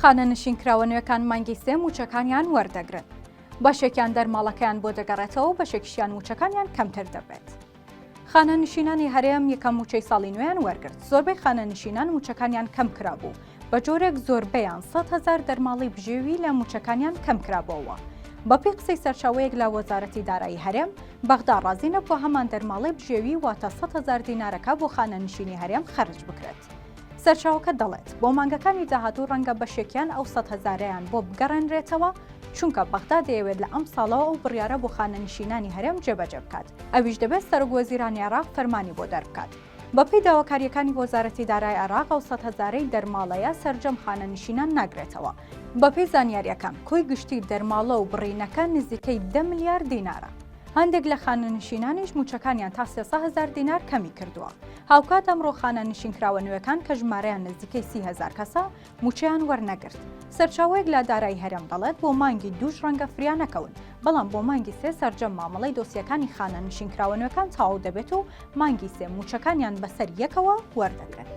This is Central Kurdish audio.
خانە نشینکراوە نوێەکان مانگی سێ موچەکانیان وەردەگرن. بەشێکیان دەرماڵەکەیان بۆ دەگەڕێتەوە و بەشێکیشیان موچەکانیان کەمتر دەبێت. خانە نشینانی هەرێم یەکەم موچەی ساڵی نوێیان وەرگرت. زۆربەی خانە نشینان موچەکانیان کەم کرابوو. بە جۆرێک زۆربەیان 100,000 دەرماڵی بژێوی لە موچەکانیان کەم کرابەوە. بەپێی قسەی سەرچاوەیەک لە وەزارەتی دارایی هەرێم، بەغدا ڕازی نەبووە هەمان دەرماڵی بژێوی واتە 100,000 دینارەکە بۆ خانە نشینی هەرێم خەرج بکرێت. سەرچاوەکە دەڵێت بۆ مانگەکانی داهاتوو ڕەنگە بەشێکیان ئەو 100,000یان بۆ بگەڕێنرێتەوە، چونکە بەغدا دەیەوێت لە ئەم ساڵەوە ئەو بڕیارە بۆ خانە نشینانی هەرێم جێبەجێ بکات. ئەویش دەبێت سەرۆکوەزیرانی عێراق فەرمانی بۆ دەربکات. بەپێی داواکاریەکانی وەزارەتی دارایی عێراق ئەو 100,000ی دەرماڵەیە سەرجەم خانە نشینان ناگرێتەوە. بەپێی زانیاریەکان کۆی گشتی دەرماڵە و بڕینەکە نزیکەی 10 میلیارد دینارە. هەندێک لە خانە نشینانیش موچەکانیان تا 300,000 دینار کەمی کردووە. هاوکات ئەمڕۆ خانە نشینکراوە نوێەکان کە ژمارەیان نزیکەی 30,000 کەسە موچەیان وەرنەگرت. سەرچاوەیەک لە دارایی هەرێم دەڵێت بۆ مانگی دووش ڕەنگە فریا نەکەون، بەڵام بۆ مانگی سێ سەرجەم مامەڵەی دۆسیەکانی خانە نشینکراوە نوێەکان تەواو دەبێت و مانگی سێ موچەکانیان بەسەر یەکەوە وەردەگرن.